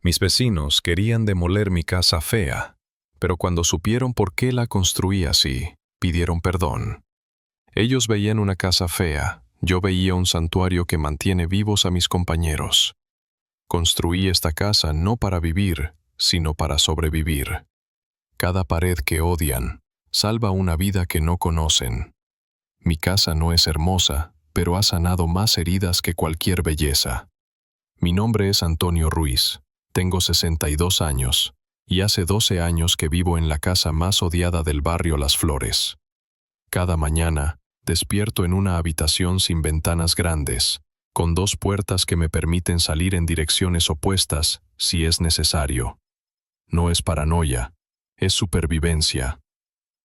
Mis vecinos querían demoler mi casa fea, pero cuando supieron por qué la construí así, pidieron perdón. Ellos veían una casa fea, yo veía un santuario que mantiene vivos a mis compañeros. Construí esta casa no para vivir, sino para sobrevivir. Cada pared que odian salva una vida que no conocen. Mi casa no es hermosa, pero ha sanado más heridas que cualquier belleza. Mi nombre es Antonio Ruiz, tengo 62 años, y hace 12 años que vivo en la casa más odiada del barrio Las Flores. Cada mañana, despierto en una habitación sin ventanas grandes, con 2 puertas que me permiten salir en direcciones opuestas si es necesario. No es paranoia, es supervivencia.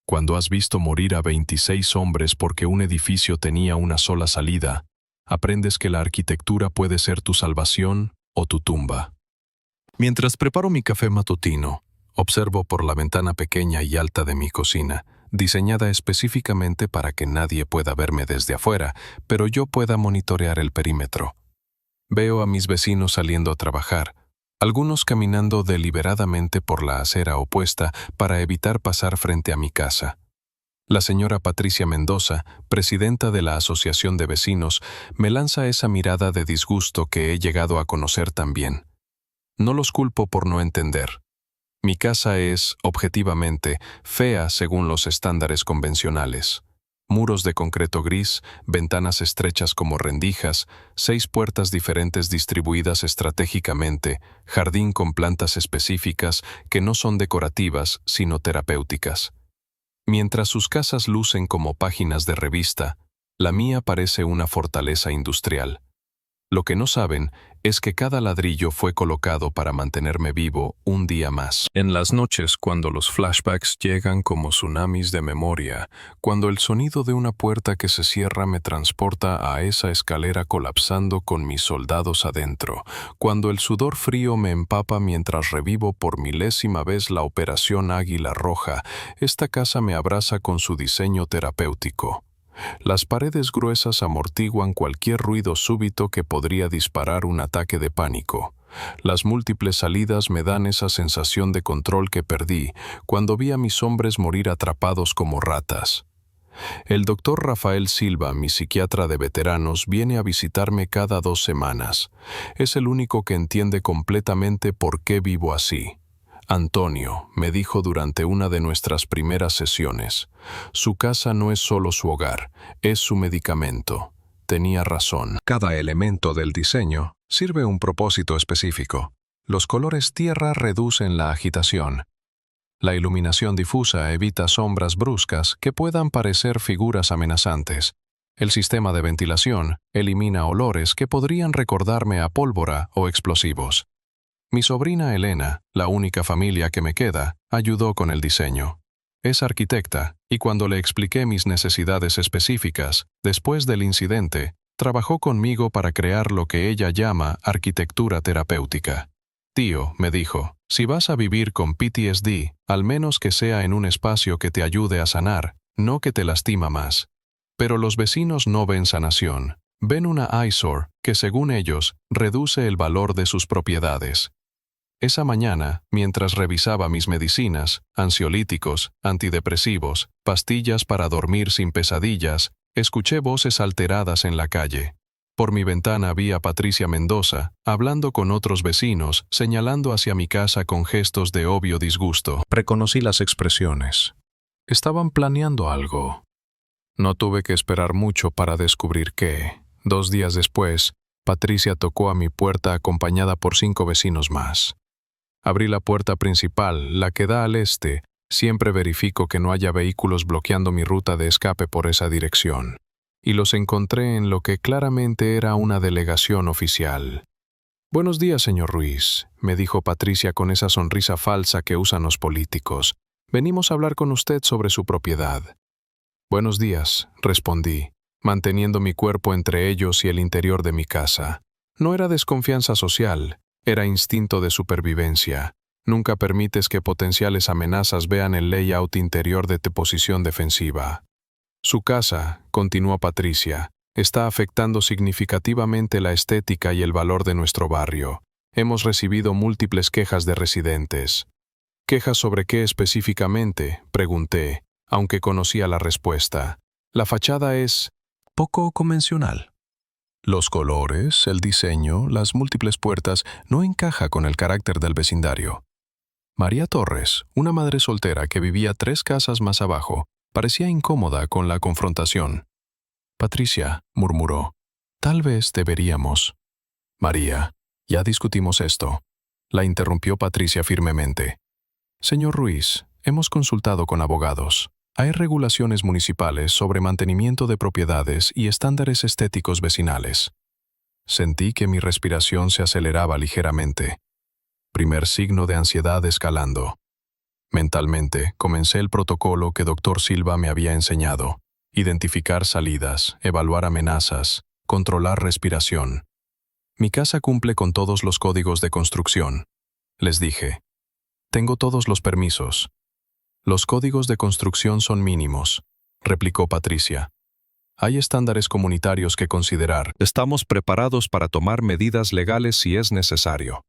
Cuando has visto morir a 26 hombres porque un edificio tenía una sola salida, aprendes que la arquitectura puede ser tu salvación o tu tumba. Mientras preparo mi café matutino, observo por la ventana pequeña y alta de mi cocina, diseñada específicamente para que nadie pueda verme desde afuera, pero yo pueda monitorear el perímetro. Veo a mis vecinos saliendo a trabajar, algunos caminando deliberadamente por la acera opuesta para evitar pasar frente a mi casa. La señora Patricia Mendoza, presidenta de la Asociación de Vecinos, me lanza esa mirada de disgusto que he llegado a conocer también. No los culpo por no entender. Mi casa es, objetivamente, fea según los estándares convencionales. Muros de concreto gris, ventanas estrechas como rendijas, 6 puertas diferentes distribuidas estratégicamente, jardín con plantas específicas que no son decorativas, sino terapéuticas. Mientras sus casas lucen como páginas de revista, la mía parece una fortaleza industrial. Lo que no saben es que cada ladrillo fue colocado para mantenerme vivo un día más. En las noches, cuando los flashbacks llegan como tsunamis de memoria, cuando el sonido de una puerta que se cierra me transporta a esa escalera colapsando con mis soldados adentro, cuando el sudor frío me empapa mientras revivo por milésima vez la Operación Águila Roja, esta casa me abraza con su diseño terapéutico. Las paredes gruesas amortiguan cualquier ruido súbito que podría disparar un ataque de pánico. Las múltiples salidas me dan esa sensación de control que perdí cuando vi a mis hombres morir atrapados como ratas. El doctor Rafael Silva, mi psiquiatra de veteranos, viene a visitarme cada 2 semanas. Es el único que entiende completamente por qué vivo así. Antonio, me dijo durante una de nuestras primeras sesiones, su casa no es solo su hogar, es su medicamento. Tenía razón. Cada elemento del diseño sirve un propósito específico. Los colores tierra reducen la agitación. La iluminación difusa evita sombras bruscas que puedan parecer figuras amenazantes. El sistema de ventilación elimina olores que podrían recordarme a pólvora o explosivos. Mi sobrina Elena, la única familia que me queda, ayudó con el diseño. Es arquitecta, y cuando le expliqué mis necesidades específicas, después del incidente, trabajó conmigo para crear lo que ella llama arquitectura terapéutica. Tío, me dijo, si vas a vivir con PTSD, al menos que sea en un espacio que te ayude a sanar, no que te lastima más. Pero los vecinos no ven sanación, ven una eyesore que, según ellos, reduce el valor de sus propiedades. Esa mañana, mientras revisaba mis medicinas, ansiolíticos, antidepresivos, pastillas para dormir sin pesadillas, escuché voces alteradas en la calle. Por mi ventana vi a Patricia Mendoza, hablando con otros vecinos, señalando hacia mi casa con gestos de obvio disgusto. Reconocí las expresiones. Estaban planeando algo. No tuve que esperar mucho para descubrir que, 2 días después, Patricia tocó a mi puerta acompañada por 5 vecinos más. Abrí la puerta principal, la que da al este. Siempre verifico que no haya vehículos bloqueando mi ruta de escape por esa dirección. Y los encontré en lo que claramente era una delegación oficial. «Buenos días, señor Ruiz», me dijo Patricia con esa sonrisa falsa que usan los políticos. «Venimos a hablar con usted sobre su propiedad». «Buenos días», respondí, manteniendo mi cuerpo entre ellos y el interior de mi casa. No era desconfianza social. Era instinto de supervivencia. Nunca permites que potenciales amenazas vean el layout interior de tu posición defensiva. Su casa, continuó Patricia, está afectando significativamente la estética y el valor de nuestro barrio. Hemos recibido múltiples quejas de residentes. ¿Quejas sobre qué específicamente?, pregunté, aunque conocía la respuesta. La fachada es poco convencional. Los colores, el diseño, las múltiples puertas no encaja con el carácter del vecindario. María Torres, una madre soltera que vivía 3 casas más abajo, parecía incómoda con la confrontación. Patricia, murmuró, tal vez deberíamos. María, ya discutimos esto. La interrumpió Patricia firmemente. Señor Ruiz, hemos consultado con abogados. Hay regulaciones municipales sobre mantenimiento de propiedades y estándares estéticos vecinales. Sentí que mi respiración se aceleraba ligeramente. Primer signo de ansiedad escalando. Mentalmente, comencé el protocolo que Dr. Silva me había enseñado. Identificar salidas, evaluar amenazas, controlar respiración. Mi casa cumple con todos los códigos de construcción. Les dije. Tengo todos los permisos. Los códigos de construcción son mínimos, replicó Patricia. Hay estándares comunitarios que considerar. Estamos preparados para tomar medidas legales si es necesario.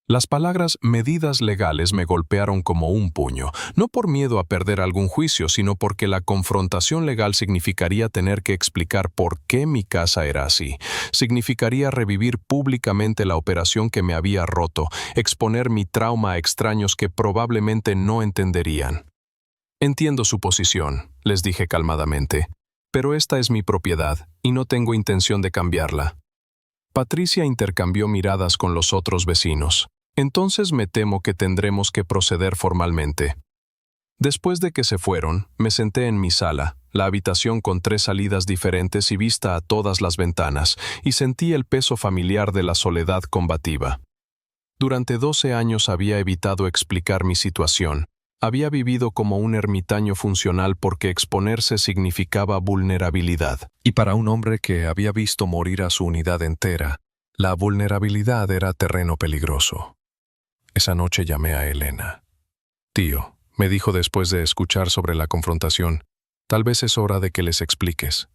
Las palabras medidas legales me golpearon como un puño, no por miedo a perder algún juicio, sino porque la confrontación legal significaría tener que explicar por qué mi casa era así. Significaría revivir públicamente la operación que me había roto, exponer mi trauma a extraños que probablemente no entenderían. Entiendo su posición, les dije calmadamente, pero esta es mi propiedad y no tengo intención de cambiarla. Patricia intercambió miradas con los otros vecinos. Entonces me temo que tendremos que proceder formalmente. Después de que se fueron, me senté en mi sala, la habitación con 3 salidas diferentes y vista a todas las ventanas, y sentí el peso familiar de la soledad combativa. Durante 12 años había evitado explicar mi situación. Había vivido como un ermitaño funcional porque exponerse significaba vulnerabilidad. Y para un hombre que había visto morir a su unidad entera, la vulnerabilidad era terreno peligroso. Esa noche llamé a Elena. Tío, me dijo después de escuchar sobre la confrontación, tal vez es hora de que les expliques.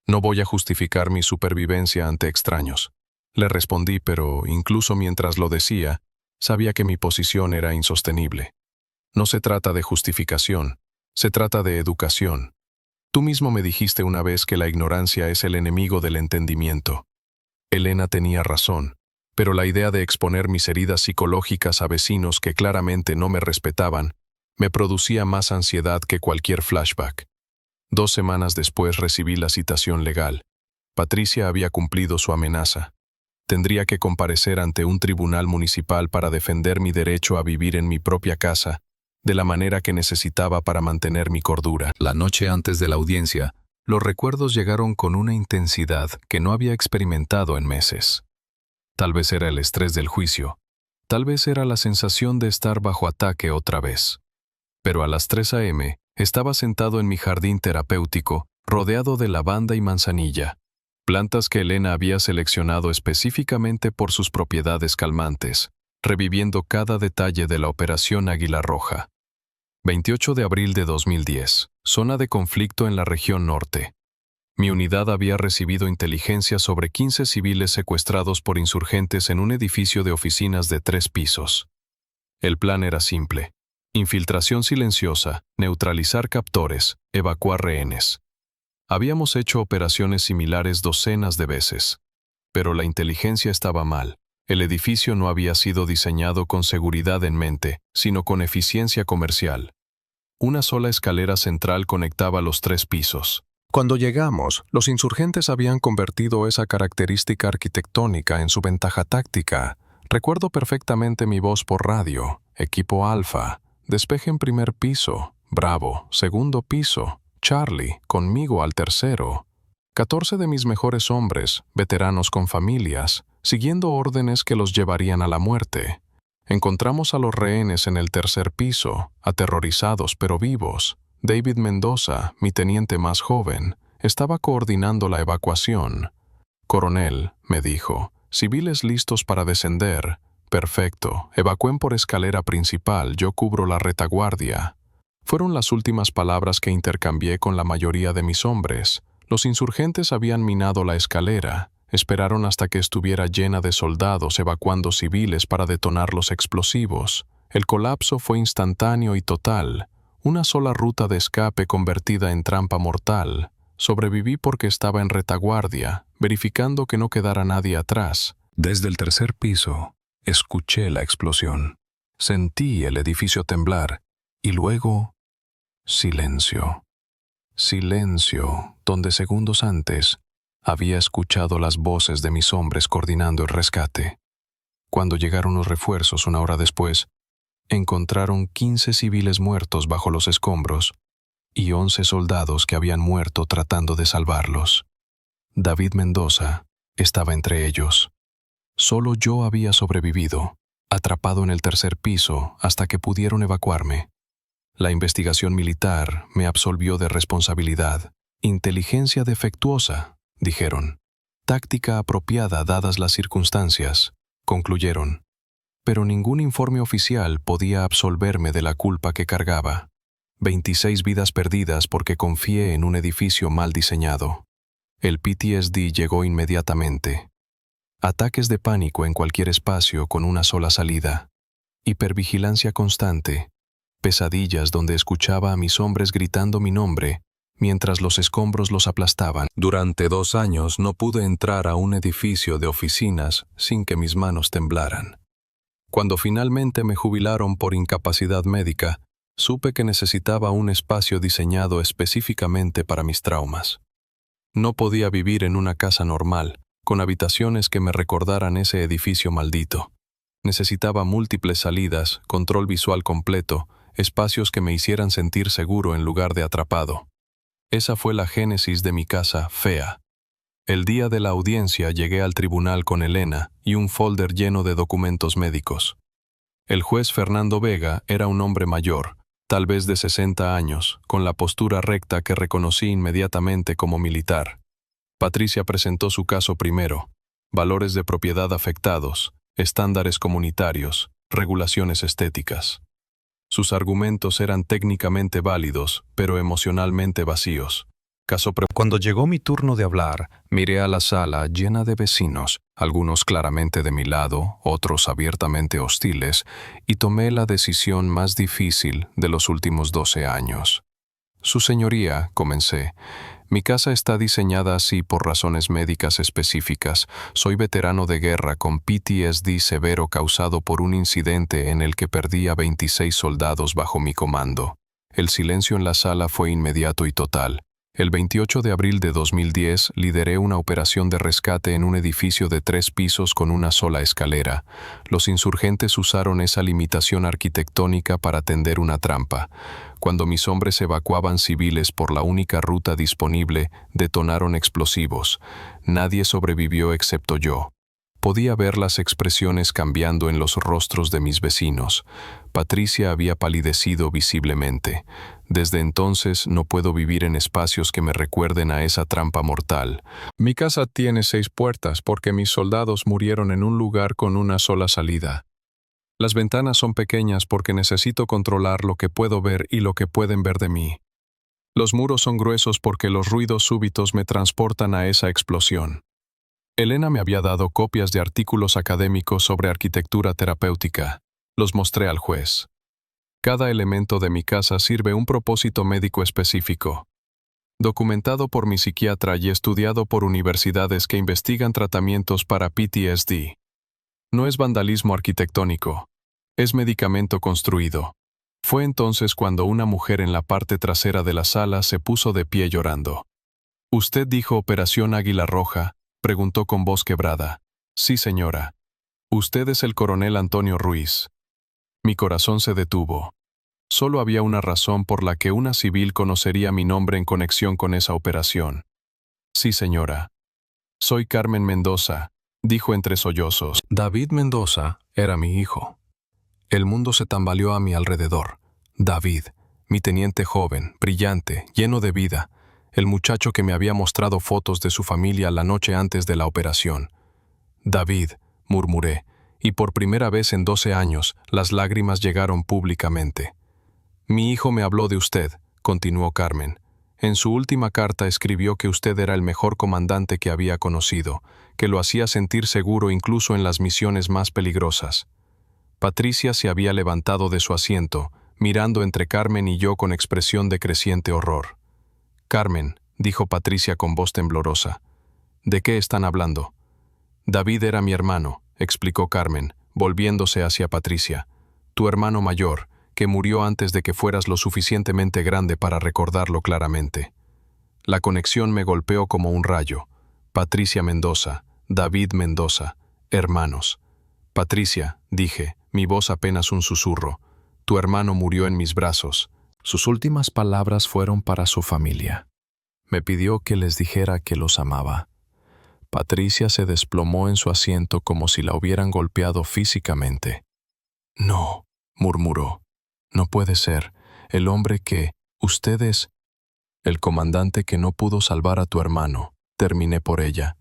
No voy a justificar mi supervivencia ante extraños. Le respondí, pero incluso mientras lo decía, sabía que mi posición era insostenible. No se trata de justificación, se trata de educación. Tú mismo me dijiste una vez que la ignorancia es el enemigo del entendimiento. Elena tenía razón, pero la idea de exponer mis heridas psicológicas a vecinos que claramente no me respetaban me producía más ansiedad que cualquier flashback. 2 semanas después recibí la citación legal. Patricia había cumplido su amenaza. Tendría que comparecer ante un tribunal municipal para defender mi derecho a vivir en mi propia casa, de la manera que necesitaba para mantener mi cordura. La noche antes de la audiencia, los recuerdos llegaron con una intensidad que no había experimentado en meses. Tal vez era el estrés del juicio, tal vez era la sensación de estar bajo ataque otra vez. Pero a las 3 a.m. estaba sentado en mi jardín terapéutico, rodeado de lavanda y manzanilla, plantas que Elena había seleccionado específicamente por sus propiedades calmantes, reviviendo cada detalle de la Operación Águila Roja. 28 de abril de 2010, zona de conflicto en la región norte. Mi unidad había recibido inteligencia sobre 15 civiles secuestrados por insurgentes en un edificio de oficinas de 3 pisos. El plan era simple: infiltración silenciosa, neutralizar captores, evacuar rehenes. Habíamos hecho operaciones similares docenas de veces. Pero la inteligencia estaba mal. El edificio no había sido diseñado con seguridad en mente, sino con eficiencia comercial. Una sola escalera central conectaba los 3 pisos. Cuando llegamos, los insurgentes habían convertido esa característica arquitectónica en su ventaja táctica. Recuerdo perfectamente mi voz por radio: equipo Alfa, despeje en primer piso, Bravo, segundo piso, Charlie, conmigo al tercero. 14 de mis mejores hombres, veteranos con familias, siguiendo órdenes que los llevarían a la muerte. Encontramos a los rehenes en el 3er piso, aterrorizados pero vivos. David Mendoza, mi teniente más joven, estaba coordinando la evacuación. «Coronel», me dijo, «civiles listos para descender». «Perfecto, evacúen por escalera principal, yo cubro la retaguardia». Fueron las últimas palabras que intercambié con la mayoría de mis hombres. Los insurgentes habían minado la escalera, Esperaron hasta que estuviera llena de soldados evacuando civiles para detonar los explosivos. El colapso fue instantáneo y total. Una sola ruta de escape convertida en trampa mortal. Sobreviví porque estaba en retaguardia, verificando que no quedara nadie atrás. Desde el tercer piso, escuché la explosión. Sentí el edificio temblar. Y luego, silencio. Silencio, donde segundos antes había escuchado las voces de mis hombres coordinando el rescate. Cuando llegaron los refuerzos una hora después, encontraron 15 civiles muertos bajo los escombros y 11 soldados que habían muerto tratando de salvarlos. David Mendoza estaba entre ellos. Solo yo había sobrevivido, atrapado en el tercer piso hasta que pudieron evacuarme. La investigación militar me absolvió de responsabilidad. Inteligencia defectuosa, dijeron. Táctica apropiada dadas las circunstancias, concluyeron. Pero ningún informe oficial podía absolverme de la culpa que cargaba. 26 vidas perdidas porque confié en un edificio mal diseñado. El PTSD llegó inmediatamente. Ataques de pánico en cualquier espacio con una sola salida. Hipervigilancia constante. Pesadillas donde escuchaba a mis hombres gritando mi nombre mientras los escombros los aplastaban. Durante 2 años no pude entrar a un edificio de oficinas sin que mis manos temblaran. Cuando finalmente me jubilaron por incapacidad médica, supe que necesitaba un espacio diseñado específicamente para mis traumas. No podía vivir en una casa normal, con habitaciones que me recordaran ese edificio maldito. Necesitaba múltiples salidas, control visual completo, espacios que me hicieran sentir seguro en lugar de atrapado. Esa fue la génesis de mi casa fea. El día de la audiencia llegué al tribunal con Elena y un folder lleno de documentos médicos. El juez Fernando Vega era un hombre mayor, tal vez de 60 años, con la postura recta que reconocí inmediatamente como militar. Patricia presentó su caso primero: valores de propiedad afectados, estándares comunitarios, regulaciones estéticas. Sus argumentos eran técnicamente válidos, pero emocionalmente vacíos. Cuando llegó mi turno de hablar, miré a la sala llena de vecinos, algunos claramente de mi lado, otros abiertamente hostiles, y tomé la decisión más difícil de los últimos 12 años. Su señoría, comencé, mi casa está diseñada así por razones médicas específicas. Soy veterano de guerra con PTSD severo causado por un incidente en el que perdí a 26 soldados bajo mi comando. El silencio en la sala fue inmediato y total. El 28 de abril de 2010 lideré una operación de rescate en un edificio de 3 pisos con una sola escalera. Los insurgentes usaron esa limitación arquitectónica para tender una trampa. Cuando mis hombres evacuaban civiles por la única ruta disponible, detonaron explosivos. Nadie sobrevivió excepto yo. Podía ver las expresiones cambiando en los rostros de mis vecinos. Patricia había palidecido visiblemente. Desde entonces no puedo vivir en espacios que me recuerden a esa trampa mortal. Mi casa tiene 6 puertas porque mis soldados murieron en un lugar con una sola salida. Las ventanas son pequeñas porque necesito controlar lo que puedo ver y lo que pueden ver de mí. Los muros son gruesos porque los ruidos súbitos me transportan a esa explosión. Elena me había dado copias de artículos académicos sobre arquitectura terapéutica. Los mostré al juez. Cada elemento de mi casa sirve un propósito médico específico. Documentado por mi psiquiatra y estudiado por universidades que investigan tratamientos para PTSD. No es vandalismo arquitectónico. Es medicamento construido. Fue entonces cuando una mujer en la parte trasera de la sala se puso de pie llorando. «¿Usted dijo Operación Águila Roja?», preguntó con voz quebrada. «Sí, señora. Usted es el coronel Antonio Ruiz». Mi corazón se detuvo. Solo había una razón por la que una civil conocería mi nombre en conexión con esa operación. «Sí, señora. Soy Carmen Mendoza», dijo entre sollozos. David Mendoza era mi hijo. El mundo se tambaleó a mi alrededor. David, mi teniente joven, brillante, lleno de vida, el muchacho que me había mostrado fotos de su familia la noche antes de la operación. «David», murmuré, y por primera vez en 12 años las lágrimas llegaron públicamente. «Mi hijo me habló de usted», continuó Carmen. En su última carta escribió que usted era el mejor comandante que había conocido, que lo hacía sentir seguro incluso en las misiones más peligrosas. Patricia se había levantado de su asiento, mirando entre Carmen y yo con expresión de creciente horror. «Carmen», dijo Patricia con voz temblorosa, «¿de qué están hablando?» «David era mi hermano», explicó Carmen, volviéndose hacia Patricia. «Tu hermano mayor, que murió antes de que fueras lo suficientemente grande para recordarlo claramente». La conexión me golpeó como un rayo. Patricia Mendoza, David Mendoza, hermanos. «Patricia», dije, mi voz apenas un susurro, «tu hermano murió en mis brazos». Sus últimas palabras fueron para su familia. Me pidió que les dijera que los amaba. Patricia se desplomó en su asiento como si la hubieran golpeado físicamente. «No», murmuró, «no puede ser. El hombre que, ustedes, el comandante que no pudo salvar a tu hermano», terminé por ella.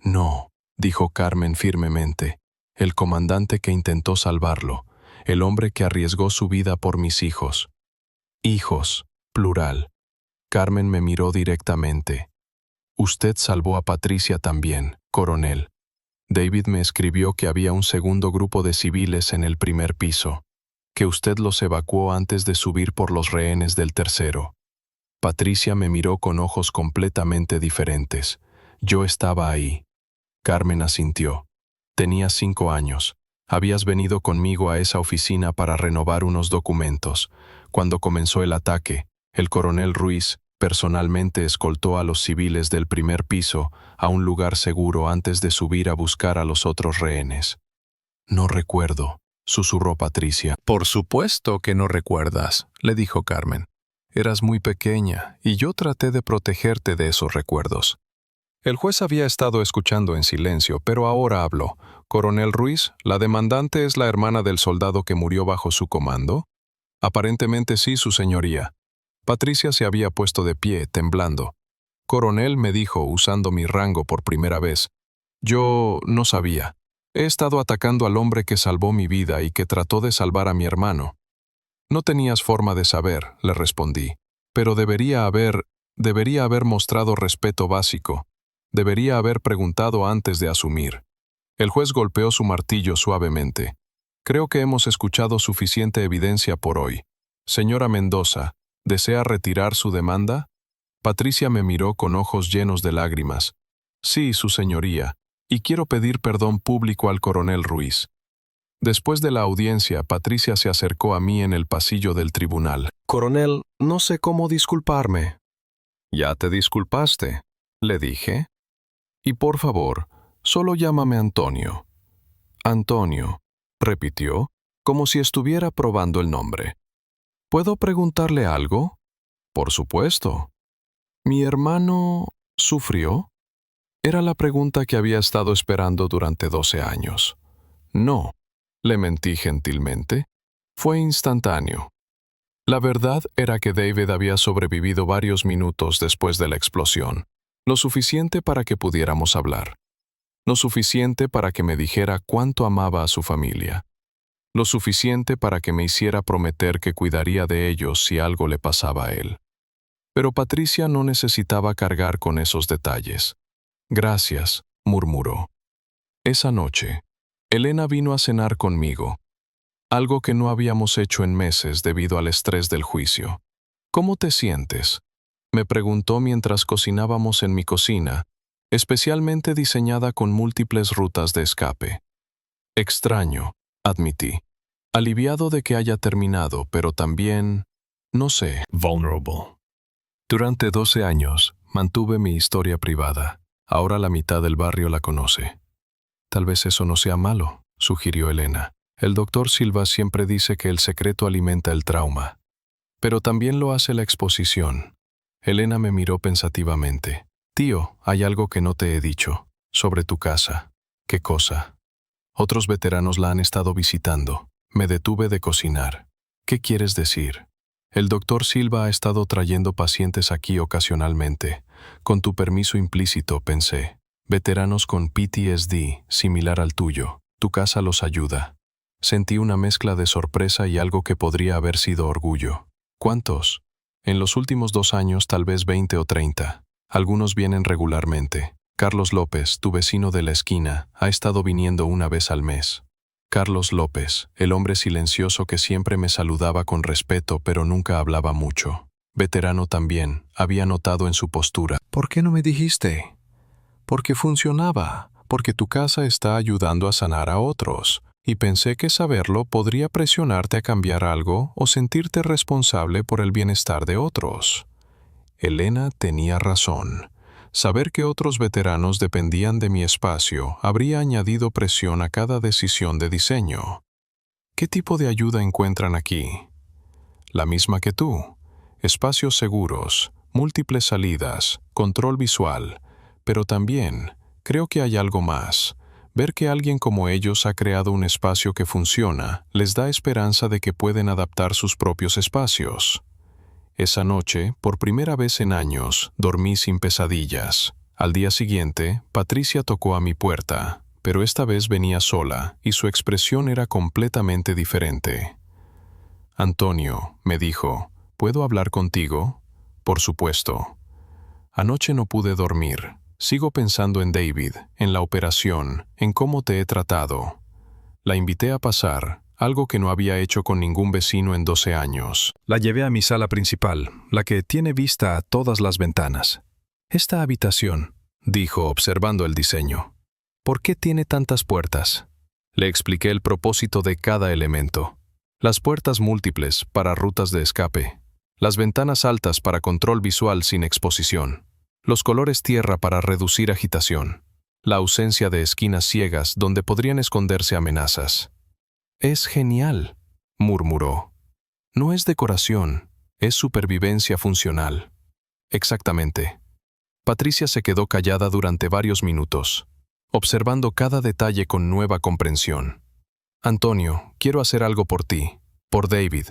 «No», dijo Carmen firmemente, «el comandante que intentó salvarlo, el hombre que arriesgó su vida por mis hijos». «Hijos», plural. Carmen me miró directamente. «Usted salvó a Patricia también, coronel. David me escribió que había un segundo grupo de civiles en el primer piso, que usted los evacuó antes de subir por los rehenes del tercero». Patricia me miró con ojos completamente diferentes. Yo estaba ahí. Carmen asintió. «Tenías 5 años. Habías venido conmigo a esa oficina para renovar unos documentos. Cuando comenzó el ataque, el coronel Ruiz personalmente escoltó a los civiles del primer piso a un lugar seguro antes de subir a buscar a los otros rehenes». «No recuerdo», susurró Patricia. «Por supuesto que no recuerdas», le dijo Carmen. «Eras muy pequeña y yo traté de protegerte de esos recuerdos». El juez había estado escuchando en silencio, pero ahora habló. «Coronel Ruiz, ¿la demandante es la hermana del soldado que murió bajo su comando?» «Aparentemente sí, su señoría». Patricia se había puesto de pie, temblando. «Coronel», me dijo, usando mi rango por primera vez. «Yo no sabía. He estado atacando al hombre que salvó mi vida y que trató de salvar a mi hermano». «No tenías forma de saber», le respondí. «Pero debería haber mostrado respeto básico. Debería haber preguntado antes de asumir». El juez golpeó su martillo suavemente. «Creo que hemos escuchado suficiente evidencia por hoy. Señora Mendoza, ¿desea retirar su demanda?» Patricia me miró con ojos llenos de lágrimas. «Sí, su señoría, y quiero pedir perdón público al coronel Ruiz». Después de la audiencia, Patricia se acercó a mí en el pasillo del tribunal. «Coronel, no sé cómo disculparme». «Ya te disculpaste», le dije. «Y por favor, solo llámame Antonio». «Antonio», repitió, como si estuviera probando el nombre. «¿Puedo preguntarle algo?» «Por supuesto». «¿Mi hermano sufrió?» Era la pregunta que había estado esperando durante 12 años. «No», le mentí gentilmente. Fue instantáneo. La verdad era que David había sobrevivido varios minutos después de la explosión, lo suficiente para que pudiéramos hablar, lo suficiente para que me dijera cuánto amaba a su familia, lo suficiente para que me hiciera prometer que cuidaría de ellos si algo le pasaba a él. Pero Patricia no necesitaba cargar con esos detalles. «Gracias», murmuró. Esa noche, Elena vino a cenar conmigo, algo que no habíamos hecho en meses debido al estrés del juicio. «¿Cómo te sientes?», me preguntó mientras cocinábamos en mi cocina, especialmente diseñada con múltiples rutas de escape. «Extraño», admití. «Aliviado de que haya terminado, pero también, no sé, vulnerable». Durante 12 años mantuve mi historia privada. Ahora la mitad del barrio la conoce. «Tal vez eso no sea malo», sugirió Elena. «El doctor Silva siempre dice que el secreto alimenta el trauma. Pero también lo hace la exposición». Elena me miró pensativamente. «Tío, hay algo que no te he dicho. Sobre tu casa». «¿Qué cosa?» «Otros veteranos la han estado visitando. Me detuve de cocinar». «¿Qué quieres decir?» «El doctor Silva ha estado trayendo pacientes aquí ocasionalmente. Con tu permiso implícito, pensé. Veteranos con PTSD, similar al tuyo. Tu casa los ayuda». Sentí una mezcla de sorpresa y algo que podría haber sido orgullo. «¿Cuántos?». En los últimos 2 años, tal vez 20 o 30. Algunos vienen regularmente. Carlos López, tu vecino de la esquina, ha estado viniendo una vez al mes. Carlos López, el hombre silencioso que siempre me saludaba con respeto pero nunca hablaba mucho. Veterano también, había notado en su postura. ¿Por qué no me dijiste? Porque funcionaba, porque tu casa está ayudando a sanar a otros, y pensé que saberlo podría presionarte a cambiar algo o sentirte responsable por el bienestar de otros. Elena tenía razón. Saber que otros veteranos dependían de mi espacio habría añadido presión a cada decisión de diseño. ¿Qué tipo de ayuda encuentran aquí? La misma que tú. Espacios seguros, múltiples salidas, control visual, pero también creo que hay algo más. Ver que alguien como ellos ha creado un espacio que funciona les da esperanza de que pueden adaptar sus propios espacios. Esa noche, por primera vez en años, dormí sin pesadillas. Al día siguiente, Patricia tocó a mi puerta, pero esta vez venía sola y su expresión era completamente diferente. Antonio, me dijo, ¿puedo hablar contigo? Por supuesto. Anoche no pude dormir. Sigo pensando en David, en la operación, en cómo te he tratado. La invité a pasar, algo que no había hecho con ningún vecino en 12 años. La llevé a mi sala principal, la que tiene vista a todas las ventanas. Esta habitación, dijo observando el diseño. ¿Por qué tiene tantas puertas? Le expliqué el propósito de cada elemento. Las puertas múltiples para rutas de escape. Las ventanas altas para control visual sin exposición. Los colores tierra para reducir agitación. La ausencia de esquinas ciegas donde podrían esconderse amenazas. «Es genial», murmuró. «No es decoración, es supervivencia funcional». Exactamente. Patricia se quedó callada durante varios minutos, observando cada detalle con nueva comprensión. «Antonio, quiero hacer algo por ti, por David,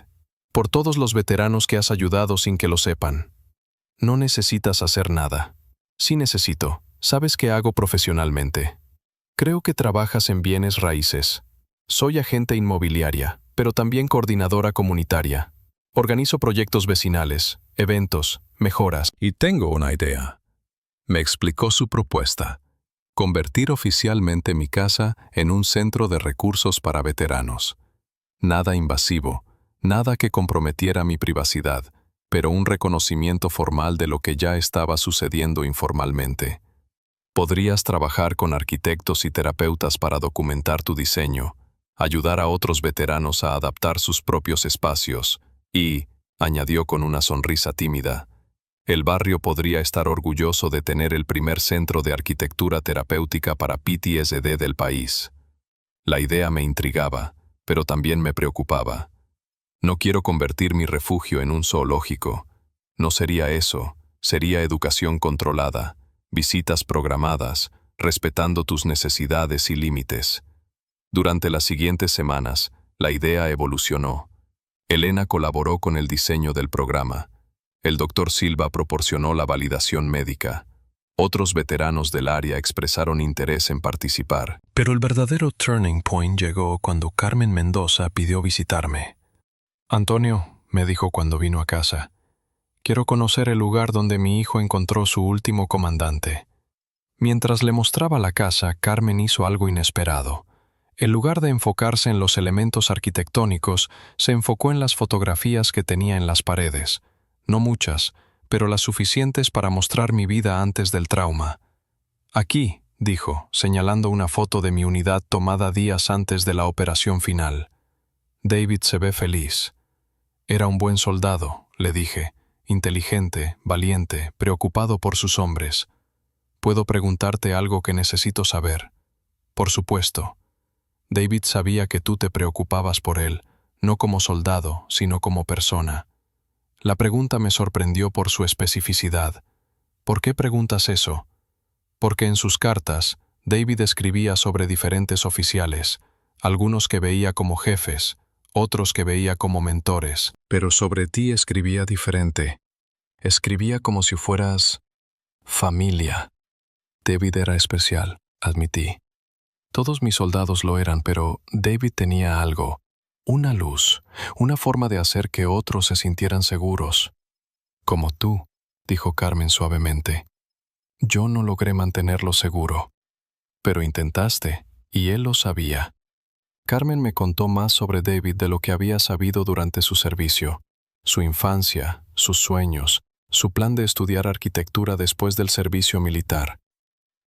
por todos los veteranos que has ayudado sin que lo sepan. No necesitas hacer nada. Sí necesito. Sabes qué hago profesionalmente. Creo que trabajas en bienes raíces. Soy agente inmobiliaria, pero también coordinadora comunitaria. Organizo proyectos vecinales, eventos, mejoras. Y tengo una idea. Me explicó su propuesta. Convertir oficialmente mi casa en un centro de recursos para veteranos. Nada invasivo, nada que comprometiera mi privacidad, pero un reconocimiento formal de lo que ya estaba sucediendo informalmente. Podrías trabajar con arquitectos y terapeutas para documentar tu diseño, ayudar a otros veteranos a adaptar sus propios espacios y, añadió con una sonrisa tímida, el barrio podría estar orgulloso de tener el primer centro de arquitectura terapéutica para PTSD del país. La idea me intrigaba, pero también me preocupaba. No quiero convertir mi refugio en un zoológico. No sería eso, sería educación controlada, visitas programadas, respetando tus necesidades y límites. Durante las siguientes semanas, la idea evolucionó. Elena colaboró con el diseño del programa. El Dr. Silva proporcionó la validación médica. Otros veteranos del área expresaron interés en participar. Pero el verdadero turning point llegó cuando Carmen Mendoza pidió visitarme. «Antonio», me dijo cuando vino a casa, «quiero conocer el lugar donde mi hijo encontró su último comandante». Mientras le mostraba la casa, Carmen hizo algo inesperado. En lugar de enfocarse en los elementos arquitectónicos, se enfocó en las fotografías que tenía en las paredes. No muchas, pero las suficientes para mostrar mi vida antes del trauma. «Aquí», dijo, señalando una foto de mi unidad tomada días antes de la operación final. «David se ve feliz». Era un buen soldado, le dije, inteligente, valiente, preocupado por sus hombres. «¿Puedo preguntarte algo que necesito saber?» «Por supuesto». David sabía que tú te preocupabas por él, no como soldado, sino como persona. La pregunta me sorprendió por su especificidad. ¿Por qué preguntas eso? Porque en sus cartas, David escribía sobre diferentes oficiales, algunos que veía como jefes, otros que veía como mentores. Pero sobre ti escribía diferente. Escribía como si fueras familia. David era especial, admití. Todos mis soldados lo eran, pero David tenía algo, una luz, una forma de hacer que otros se sintieran seguros. Como tú, dijo Carmen suavemente. Yo no logré mantenerlo seguro. Pero intentaste, y él lo sabía. Carmen me contó más sobre David de lo que había sabido durante su servicio, su infancia, sus sueños, su plan de estudiar arquitectura después del servicio militar.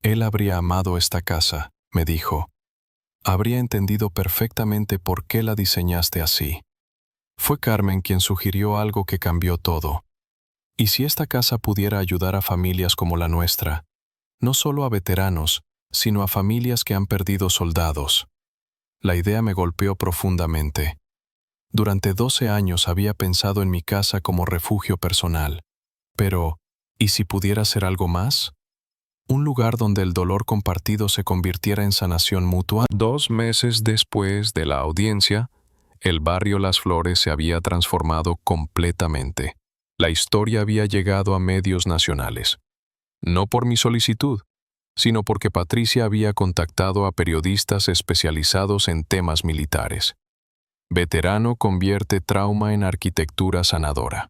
Él habría amado esta casa, me dijo. Habría entendido perfectamente por qué la diseñaste así. Fue Carmen quien sugirió algo que cambió todo. ¿Y si esta casa pudiera ayudar a familias como la nuestra? No solo a veteranos, sino a familias que han perdido soldados. La idea me golpeó profundamente. Durante 12 años había pensado en mi casa como refugio personal. Pero, ¿y si pudiera ser algo más? Un lugar donde el dolor compartido se convirtiera en sanación mutua. 2 meses después de la audiencia, el barrio Las Flores se había transformado completamente. La historia había llegado a medios nacionales. No por mi solicitud, sino porque Patricia había contactado a periodistas especializados en temas militares. Veterano convierte trauma en arquitectura sanadora.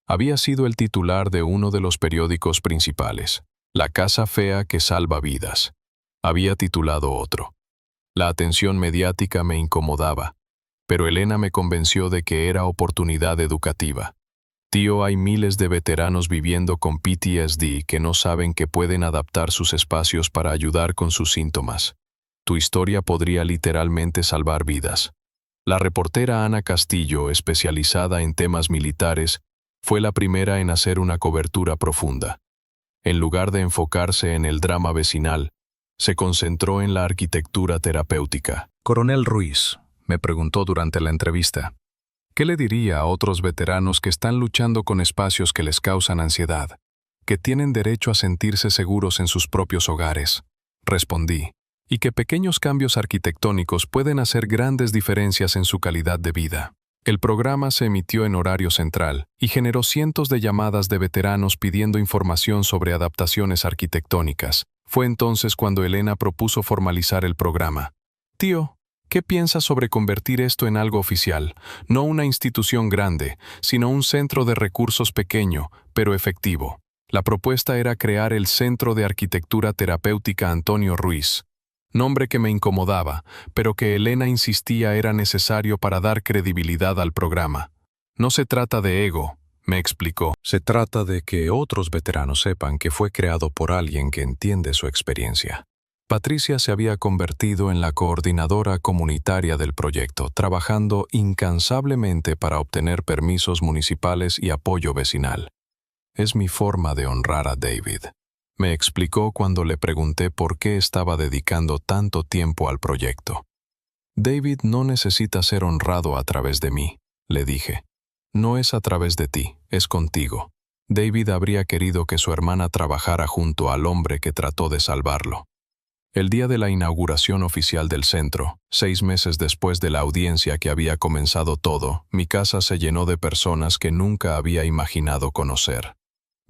Había sido el titular de uno de los periódicos principales, La Casa Fea que salva vidas. Había titulado otro. La atención mediática me incomodaba, pero Elena me convenció de que era oportunidad educativa. Tío, hay miles de veteranos viviendo con PTSD que no saben que pueden adaptar sus espacios para ayudar con sus síntomas. Tu historia podría literalmente salvar vidas. La reportera Ana Castillo, especializada en temas militares, fue la primera en hacer una cobertura profunda. En lugar de enfocarse en el drama vecinal, se concentró en la arquitectura terapéutica. Coronel Ruiz, me preguntó durante la entrevista, ¿qué le diría a otros veteranos que están luchando con espacios que les causan ansiedad, que tienen derecho a sentirse seguros en sus propios hogares? Respondí, y que pequeños cambios arquitectónicos pueden hacer grandes diferencias en su calidad de vida. El programa se emitió en horario central y generó cientos de llamadas de veteranos pidiendo información sobre adaptaciones arquitectónicas. Fue entonces cuando Elena propuso formalizar el programa. Tío, ¿qué piensas sobre convertir esto en algo oficial? No una institución grande, sino un centro de recursos pequeño, pero efectivo. La propuesta era crear el Centro de Arquitectura Terapéutica Antonio Ruiz. Nombre que me incomodaba, pero que Elena insistía era necesario para dar credibilidad al programa. No se trata de ego, me explicó. Se trata de que otros veteranos sepan que fue creado por alguien que entiende su experiencia. Patricia se había convertido en la coordinadora comunitaria del proyecto, trabajando incansablemente para obtener permisos municipales y apoyo vecinal. Es mi forma de honrar a David. Me explicó cuando le pregunté por qué estaba dedicando tanto tiempo al proyecto. David no necesita ser honrado a través de mí, le dije. No es a través de ti, es contigo. David habría querido que su hermana trabajara junto al hombre que trató de salvarlo. El día de la inauguración oficial del centro, 6 meses después de la audiencia que había comenzado todo, mi casa se llenó de personas que nunca había imaginado conocer.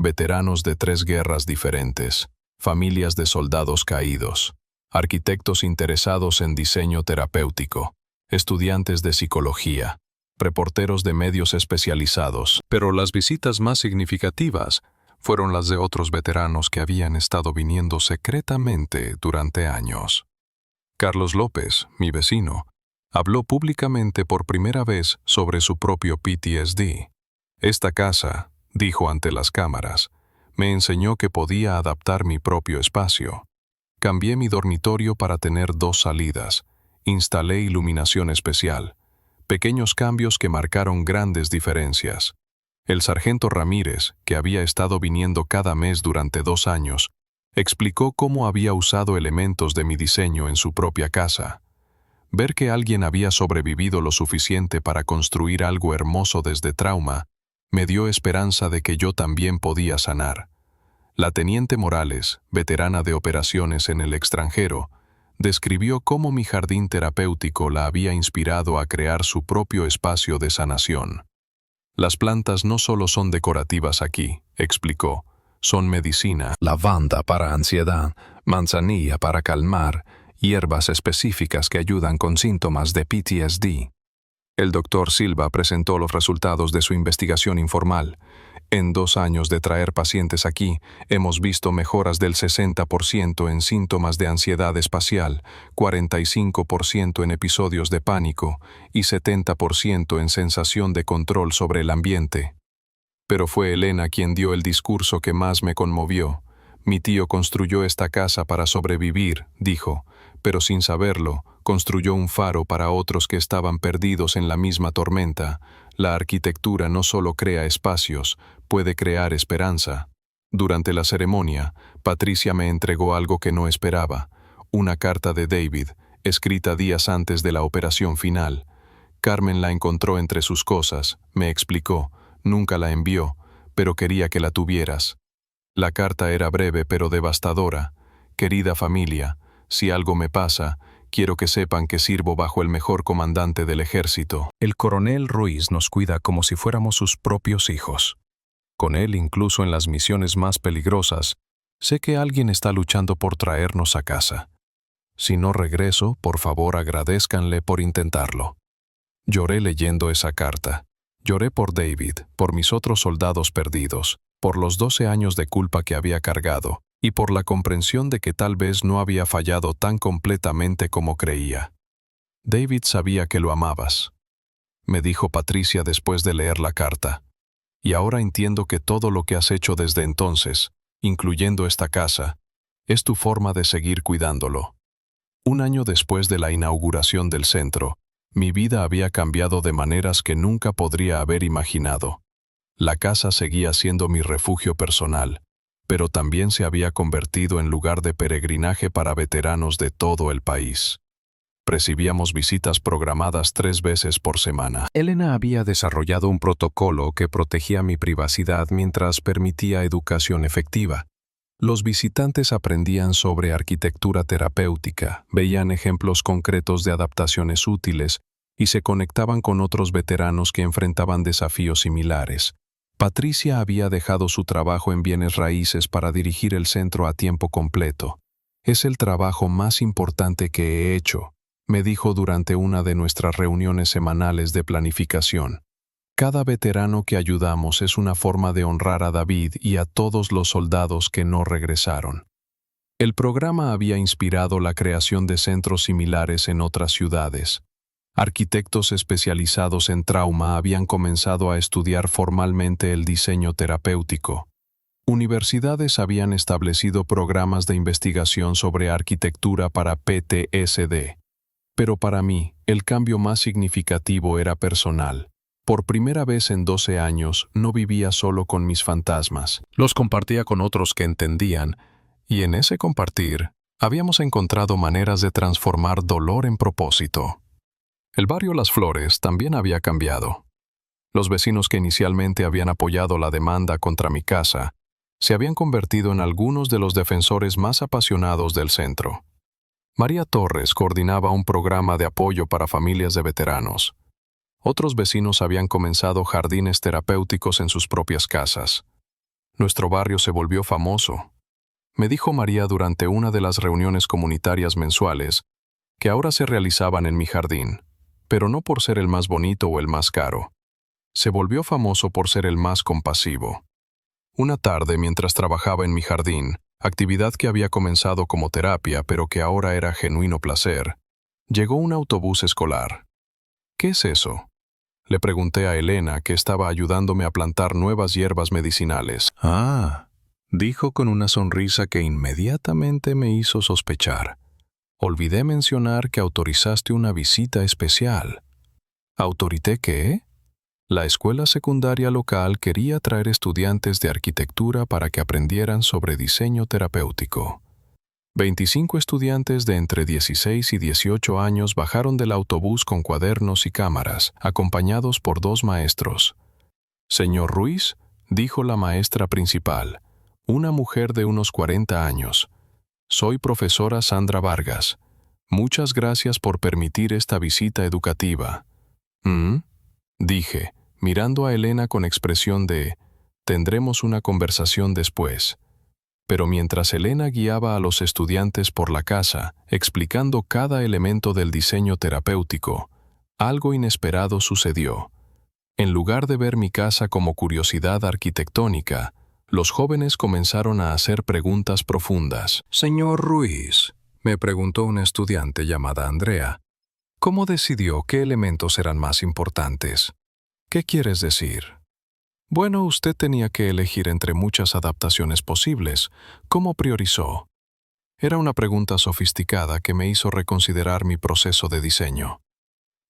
Veteranos de 3 guerras diferentes, familias de soldados caídos, arquitectos interesados en diseño terapéutico, estudiantes de psicología, reporteros de medios especializados. Pero las visitas más significativas fueron las de otros veteranos que habían estado viniendo secretamente durante años. Carlos López, mi vecino, habló públicamente por primera vez sobre su propio PTSD. Esta casa, dijo ante las cámaras, me enseñó que podía adaptar mi propio espacio. Cambié mi dormitorio para tener 2 salidas, instalé iluminación especial, pequeños cambios que marcaron grandes diferencias. El sargento Ramírez, que había estado viniendo cada mes durante 2 años, explicó cómo había usado elementos de mi diseño en su propia casa. Ver que alguien había sobrevivido lo suficiente para construir algo hermoso desde trauma, me dio esperanza de que yo también podía sanar. La teniente Morales, veterana de operaciones en el extranjero, describió cómo mi jardín terapéutico la había inspirado a crear su propio espacio de sanación. Las plantas no solo son decorativas aquí, explicó, son medicina. Lavanda para ansiedad, manzanilla para calmar, hierbas específicas que ayudan con síntomas de PTSD. El doctor Silva presentó los resultados de su investigación informal. En 2 años de traer pacientes aquí, hemos visto mejoras del 60% en síntomas de ansiedad espacial, 45% en episodios de pánico y 70% en sensación de control sobre el ambiente. Pero fue Elena quien dio el discurso que más me conmovió. Mi tío construyó esta casa para sobrevivir, dijo, pero sin saberlo, construyó un faro para otros que estaban perdidos en la misma tormenta. La arquitectura no solo crea espacios, puede crear esperanza. Durante la ceremonia, Patricia me entregó algo que no esperaba, una carta de David, escrita días antes de la operación final. Carmen la encontró entre sus cosas, me explicó, nunca la envió, pero quería que la tuvieras. La carta era breve pero devastadora. Querida familia, si algo me pasa, quiero que sepan que sirvo bajo el mejor comandante del ejército. El coronel Ruiz nos cuida como si fuéramos sus propios hijos. Con él, incluso en las misiones más peligrosas, sé que alguien está luchando por traernos a casa. Si no regreso, por favor agradézcanle por intentarlo. Lloré leyendo esa carta. Lloré por David, por mis otros soldados perdidos, por los 12 años de culpa que había cargado, y por la comprensión de que tal vez no había fallado tan completamente como creía. David sabía que lo amabas, me dijo Patricia después de leer la carta. Y ahora entiendo que todo lo que has hecho desde entonces, incluyendo esta casa, es tu forma de seguir cuidándolo. 1 año después de la inauguración del centro, mi vida había cambiado de maneras que nunca podría haber imaginado. La casa seguía siendo mi refugio personal, pero también se había convertido en lugar de peregrinaje para veteranos de todo el país. Recibíamos visitas programadas 3 veces por semana. Elena había desarrollado un protocolo que protegía mi privacidad mientras permitía educación efectiva. Los visitantes aprendían sobre arquitectura terapéutica, veían ejemplos concretos de adaptaciones útiles y se conectaban con otros veteranos que enfrentaban desafíos similares. Patricia había dejado su trabajo en bienes raíces para dirigir el centro a tiempo completo. Es el trabajo más importante que he hecho, me dijo durante una de nuestras reuniones semanales de planificación. Cada veterano que ayudamos es una forma de honrar a David y a todos los soldados que no regresaron. El programa había inspirado la creación de centros similares en otras ciudades. Arquitectos especializados en trauma habían comenzado a estudiar formalmente el diseño terapéutico. Universidades habían establecido programas de investigación sobre arquitectura para PTSD. Pero para mí, el cambio más significativo era personal. Por primera vez en 12 años, no vivía solo con mis fantasmas. Los compartía con otros que entendían, y en ese compartir, habíamos encontrado maneras de transformar dolor en propósito. El barrio Las Flores también había cambiado. Los vecinos que inicialmente habían apoyado la demanda contra mi casa se habían convertido en algunos de los defensores más apasionados del centro. María Torres coordinaba un programa de apoyo para familias de veteranos. Otros vecinos habían comenzado jardines terapéuticos en sus propias casas. Nuestro barrio se volvió famoso. Me dijo María durante una de las reuniones comunitarias mensuales que ahora se realizaban en mi jardín, pero no por ser el más bonito o el más caro. Se volvió famoso por ser el más compasivo. Una tarde, mientras trabajaba en mi jardín, actividad que había comenzado como terapia pero que ahora era genuino placer, llegó un autobús escolar. ¿Qué es eso?, le pregunté a Elena, que estaba ayudándome a plantar nuevas hierbas medicinales. Dijo con una sonrisa que inmediatamente me hizo sospechar. Olvidé mencionar que autorizaste una visita especial. ¿Autorité qué? La escuela secundaria local quería traer estudiantes de arquitectura para que aprendieran sobre diseño terapéutico. 25 estudiantes de entre 16 y 18 años bajaron del autobús con cuadernos y cámaras, acompañados por 2 maestros. Señor Ruiz, dijo la maestra principal, una mujer de unos 40 años. Soy profesora Sandra Vargas. Muchas gracias por permitir esta visita educativa. Dije, mirando a Elena con expresión de, tendremos una conversación después. Pero mientras Elena guiaba a los estudiantes por la casa, explicando cada elemento del diseño terapéutico, algo inesperado sucedió. En lugar de ver mi casa como curiosidad arquitectónica, los jóvenes comenzaron a hacer preguntas profundas. Señor Ruiz, me preguntó una estudiante llamada Andrea, ¿cómo decidió qué elementos eran más importantes? ¿Qué quieres decir? Bueno, usted tenía que elegir entre muchas adaptaciones posibles. ¿Cómo priorizó? Era una pregunta sofisticada que me hizo reconsiderar mi proceso de diseño.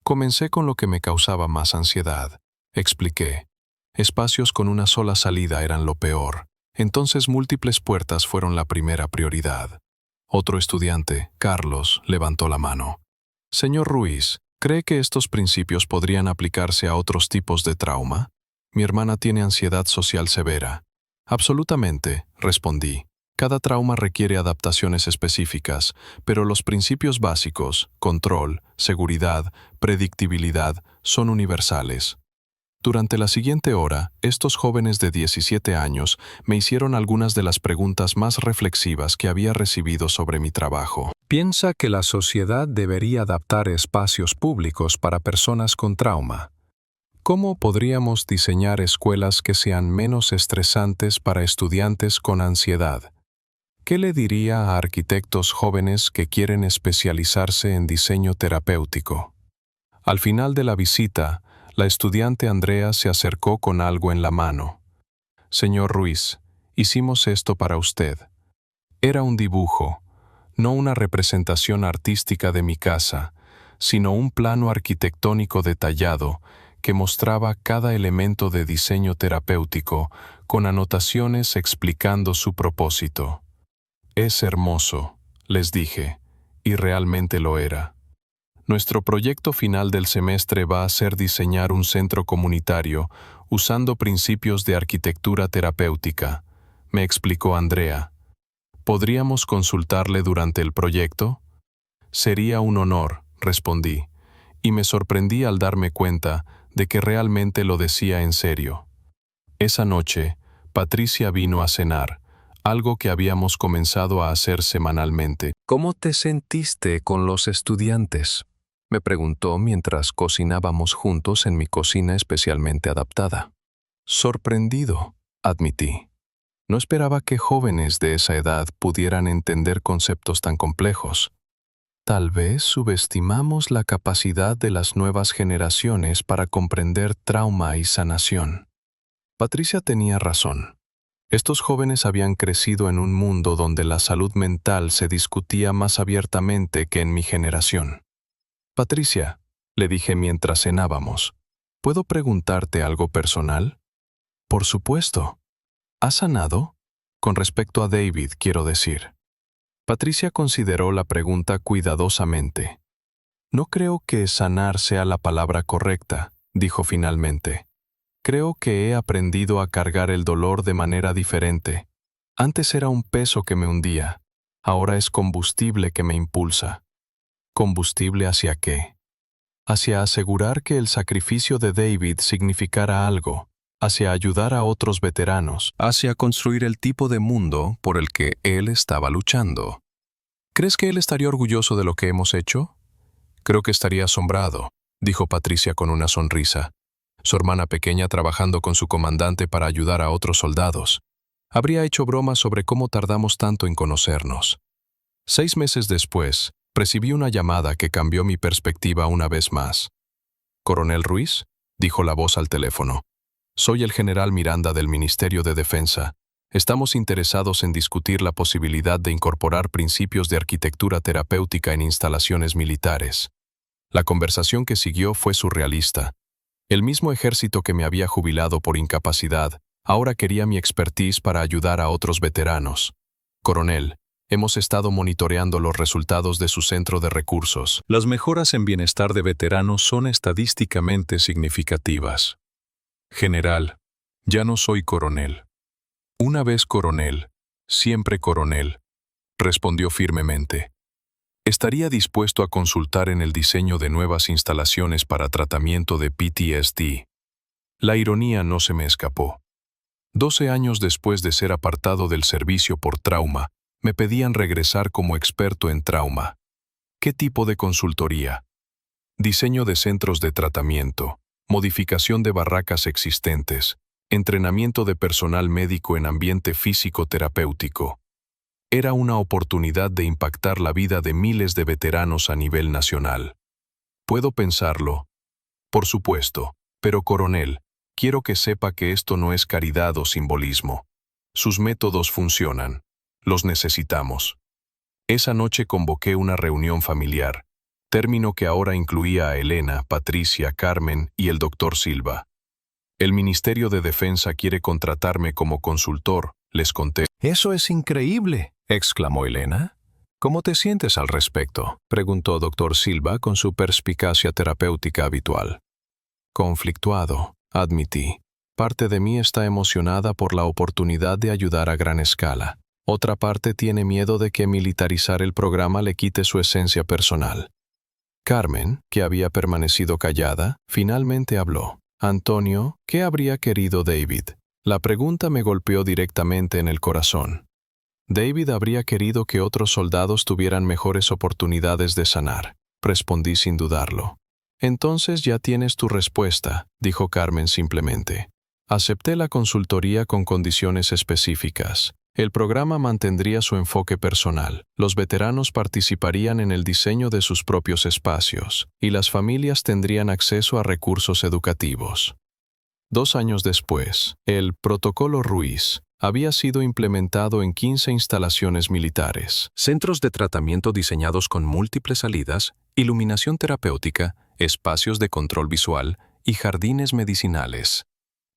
Comencé con lo que me causaba más ansiedad. Expliqué. Espacios con una sola salida eran lo peor. Entonces múltiples puertas fueron la primera prioridad. Otro estudiante, Carlos, levantó la mano. Señor Ruiz, ¿cree que estos principios podrían aplicarse a otros tipos de trauma? Mi hermana tiene ansiedad social severa. Absolutamente, respondí. Cada trauma requiere adaptaciones específicas, pero los principios básicos, control, seguridad, predictibilidad, son universales. Durante la siguiente hora, estos jóvenes de 17 años me hicieron algunas de las preguntas más reflexivas que había recibido sobre mi trabajo. Piensa que la sociedad debería adaptar espacios públicos para personas con trauma. ¿Cómo podríamos diseñar escuelas que sean menos estresantes para estudiantes con ansiedad? ¿Qué le diría a arquitectos jóvenes que quieren especializarse en diseño terapéutico? Al final de la visita, la estudiante Andrea se acercó con algo en la mano. Señor Ruiz, hicimos esto para usted. Era un dibujo, no una representación artística de mi casa, sino un plano arquitectónico detallado que mostraba cada elemento de diseño terapéutico con anotaciones explicando su propósito. Es hermoso, les dije, y realmente lo era. Nuestro proyecto final del semestre va a ser diseñar un centro comunitario usando principios de arquitectura terapéutica, me explicó Andrea. ¿Podríamos consultarle durante el proyecto? Sería un honor, respondí, y me sorprendí al darme cuenta de que realmente lo decía en serio. Esa noche, Patricia vino a cenar, algo que habíamos comenzado a hacer semanalmente. ¿Cómo te sentiste con los estudiantes?, me preguntó mientras cocinábamos juntos en mi cocina especialmente adaptada. Sorprendido, admití. No esperaba que jóvenes de esa edad pudieran entender conceptos tan complejos. Tal vez subestimamos la capacidad de las nuevas generaciones para comprender trauma y sanación. Patricia tenía razón. Estos jóvenes habían crecido en un mundo donde la salud mental se discutía más abiertamente que en mi generación. Patricia, le dije mientras cenábamos, ¿puedo preguntarte algo personal? Por supuesto. ¿Has sanado? Con respecto a David, quiero decir. Patricia consideró la pregunta cuidadosamente. No creo que sanar sea la palabra correcta, dijo finalmente. Creo que he aprendido a cargar el dolor de manera diferente. Antes era un peso que me hundía, ahora es combustible que me impulsa. ¿Combustible hacia qué? Hacia asegurar que el sacrificio de David significara algo, hacia ayudar a otros veteranos, hacia construir el tipo de mundo por el que él estaba luchando. ¿Crees que él estaría orgulloso de lo que hemos hecho? Creo que estaría asombrado, dijo Patricia con una sonrisa. Su hermana pequeña trabajando con su comandante para ayudar a otros soldados. Habría hecho bromas sobre cómo tardamos tanto en conocernos. 6 meses después, recibí una llamada que cambió mi perspectiva una vez más. «¿Coronel Ruiz?», dijo la voz al teléfono. «Soy el general Miranda del Ministerio de Defensa. Estamos interesados en discutir la posibilidad de incorporar principios de arquitectura terapéutica en instalaciones militares». La conversación que siguió fue surrealista. El mismo ejército que me había jubilado por incapacidad, ahora quería mi expertise para ayudar a otros veteranos. «Coronel, hemos estado monitoreando los resultados de su centro de recursos. Las mejoras en bienestar de veteranos son estadísticamente significativas. General, ya no soy coronel. Una vez coronel, siempre coronel», respondió firmemente. Estaría dispuesto a consultar en el diseño de nuevas instalaciones para tratamiento de PTSD. La ironía no se me escapó. 12 años después de ser apartado del servicio por trauma, me pedían regresar como experto en trauma. ¿Qué tipo de consultoría? Diseño de centros de tratamiento, modificación de barracas existentes, entrenamiento de personal médico en ambiente físico-terapéutico. Era una oportunidad de impactar la vida de miles de veteranos a nivel nacional. ¿Puedo pensarlo? Por supuesto, pero coronel, quiero que sepa que esto no es caridad o simbolismo. Sus métodos funcionan. Los necesitamos. Esa noche convoqué una reunión familiar, término que ahora incluía a Elena, Patricia, Carmen y el doctor Silva. El Ministerio de Defensa quiere contratarme como consultor, les conté. «Eso es increíble», exclamó Elena. «¿Cómo te sientes al respecto?», preguntó doctor Silva con su perspicacia terapéutica habitual. «Conflictuado», admití. «Parte de mí está emocionada por la oportunidad de ayudar a gran escala. Otra parte tiene miedo de que militarizar el programa le quite su esencia personal». Carmen, que había permanecido callada, finalmente habló. «Antonio, ¿qué habría querido David?». La pregunta me golpeó directamente en el corazón. David habría querido que otros soldados tuvieran mejores oportunidades de sanar. Respondí sin dudarlo. «Entonces ya tienes tu respuesta», dijo Carmen simplemente. Acepté la consultoría con condiciones específicas. El programa mantendría su enfoque personal, los veteranos participarían en el diseño de sus propios espacios, y las familias tendrían acceso a recursos educativos. 2 años después, el Protocolo Ruiz había sido implementado en 15 instalaciones militares. Centros de tratamiento diseñados con múltiples salidas, iluminación terapéutica, espacios de control visual y jardines medicinales.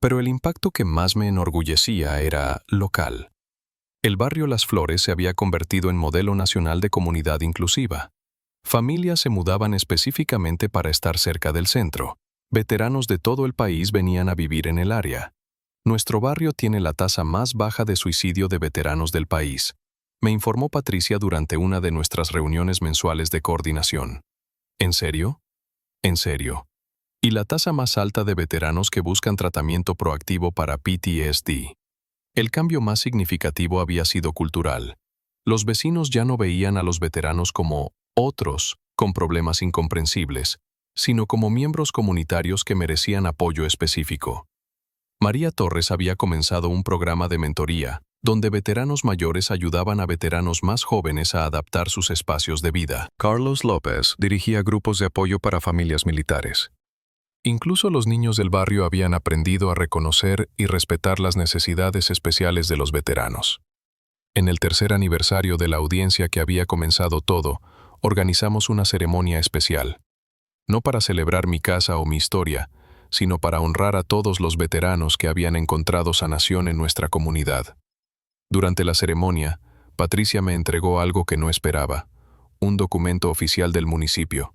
Pero el impacto que más me enorgullecía era local. El barrio Las Flores se había convertido en modelo nacional de comunidad inclusiva. Familias se mudaban específicamente para estar cerca del centro. Veteranos de todo el país venían a vivir en el área. Nuestro barrio tiene la tasa más baja de suicidio de veteranos del país, me informó Patricia durante una de nuestras reuniones mensuales de coordinación. ¿En serio? En serio. Y la tasa más alta de veteranos que buscan tratamiento proactivo para PTSD. El cambio más significativo había sido cultural. Los vecinos ya no veían a los veteranos como otros con problemas incomprensibles, sino como miembros comunitarios que merecían apoyo específico. María Torres había comenzado un programa de mentoría, donde veteranos mayores ayudaban a veteranos más jóvenes a adaptar sus espacios de vida. Carlos López dirigía grupos de apoyo para familias militares. Incluso los niños del barrio habían aprendido a reconocer y respetar las necesidades especiales de los veteranos. En el 3er aniversario de la audiencia que había comenzado todo, organizamos una ceremonia especial. No para celebrar mi casa o mi historia, sino para honrar a todos los veteranos que habían encontrado sanación en nuestra comunidad. Durante la ceremonia, Patricia me entregó algo que no esperaba, un documento oficial del municipio.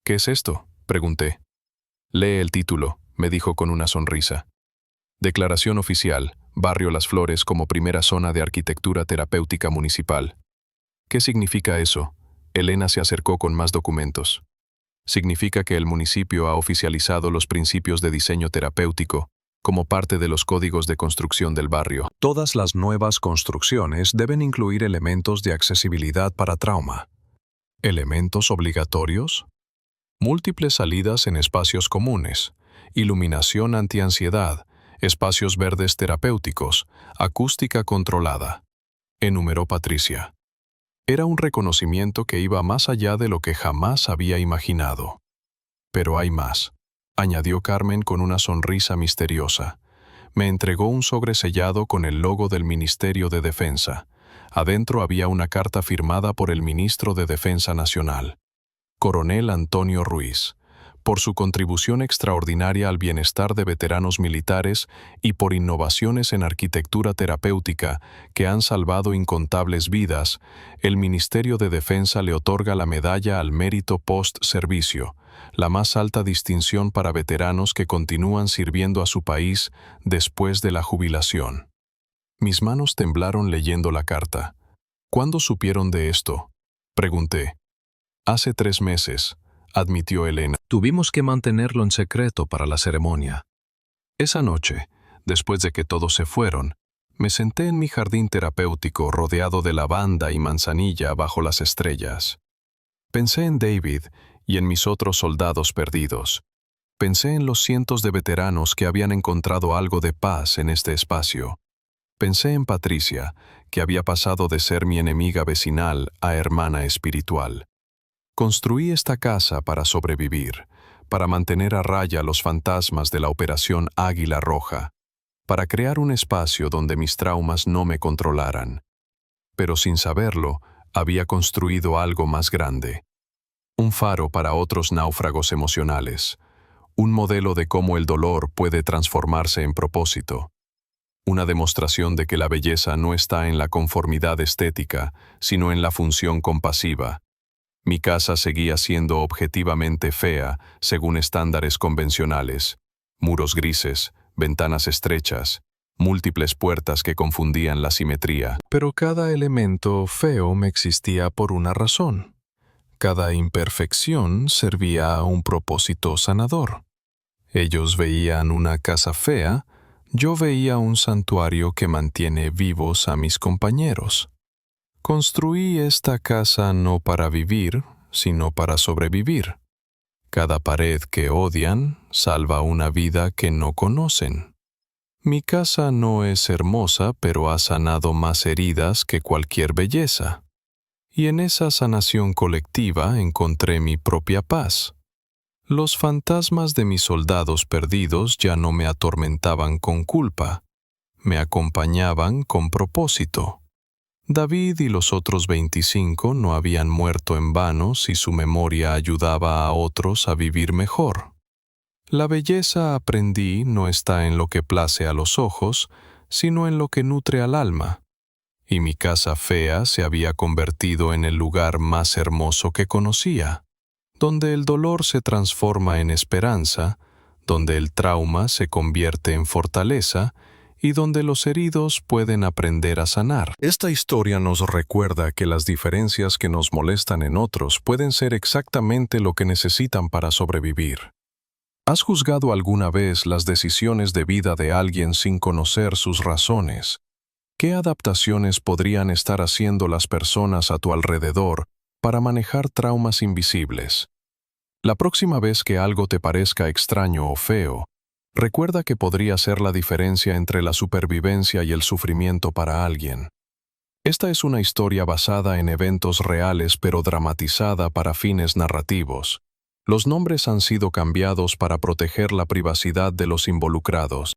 «¿Qué es esto?», pregunté. «Lee el título», me dijo con una sonrisa. Declaración oficial, Barrio Las Flores como primera zona de arquitectura terapéutica municipal. ¿Qué significa eso? Elena se acercó con más documentos. Significa que el municipio ha oficializado los principios de diseño terapéutico como parte de los códigos de construcción del barrio. Todas las nuevas construcciones deben incluir elementos de accesibilidad para trauma. ¿Elementos obligatorios? Múltiples salidas en espacios comunes, iluminación antiansiedad, espacios verdes terapéuticos, acústica controlada, enumeró Patricia. Era un reconocimiento que iba más allá de lo que jamás había imaginado. Pero hay más, añadió Carmen con una sonrisa misteriosa. Me entregó un sobre sellado con el logo del Ministerio de Defensa. Adentro había una carta firmada por el ministro de Defensa Nacional, Coronel Antonio Ruiz, por su contribución extraordinaria al bienestar de veteranos militares y por innovaciones en arquitectura terapéutica que han salvado incontables vidas, el Ministerio de Defensa le otorga la Medalla al Mérito Post-Servicio, la más alta distinción para veteranos que continúan sirviendo a su país después de la jubilación. Mis manos temblaron leyendo la carta. ¿Cuándo supieron de esto?, pregunté. Hace 3 meses, admitió Elena. Tuvimos que mantenerlo en secreto para la ceremonia. Esa noche, después de que todos se fueron, me senté en mi jardín terapéutico rodeado de lavanda y manzanilla bajo las estrellas. Pensé en David y en mis otros soldados perdidos. Pensé en los cientos de veteranos que habían encontrado algo de paz en este espacio. Pensé en Patricia, que había pasado de ser mi enemiga vecinal a hermana espiritual. Construí esta casa para sobrevivir, para mantener a raya los fantasmas de la Operación Águila Roja, para crear un espacio donde mis traumas no me controlaran. Pero sin saberlo, había construido algo más grande. Un faro para otros náufragos emocionales. Un modelo de cómo el dolor puede transformarse en propósito. Una demostración de que la belleza no está en la conformidad estética, sino en la función compasiva. Mi casa seguía siendo objetivamente fea, según estándares convencionales. Muros grises, ventanas estrechas, múltiples puertas que confundían la simetría. Pero cada elemento feo me existía por una razón. Cada imperfección servía a un propósito sanador. Ellos veían una casa fea, yo veía un santuario que mantiene vivos a mis compañeros. Construí esta casa no para vivir, sino para sobrevivir. Cada pared que odian salva una vida que no conocen. Mi casa no es hermosa, pero ha sanado más heridas que cualquier belleza. Y en esa sanación colectiva encontré mi propia paz. Los fantasmas de mis soldados perdidos ya no me atormentaban con culpa, me acompañaban con propósito. David y los otros 25 no habían muerto en vano si su memoria ayudaba a otros a vivir mejor. La belleza, aprendí, no está en lo que place a los ojos, sino en lo que nutre al alma. Y mi casa fea se había convertido en el lugar más hermoso que conocía, donde el dolor se transforma en esperanza, donde el trauma se convierte en fortaleza y donde los heridos pueden aprender a sanar. Esta historia nos recuerda que las diferencias que nos molestan en otros pueden ser exactamente lo que necesitan para sobrevivir. ¿Has juzgado alguna vez las decisiones de vida de alguien sin conocer sus razones? ¿Qué adaptaciones podrían estar haciendo las personas a tu alrededor para manejar traumas invisibles? La próxima vez que algo te parezca extraño o feo, recuerda que podría ser la diferencia entre la supervivencia y el sufrimiento para alguien. Esta es una historia basada en eventos reales pero dramatizada para fines narrativos. Los nombres han sido cambiados para proteger la privacidad de los involucrados.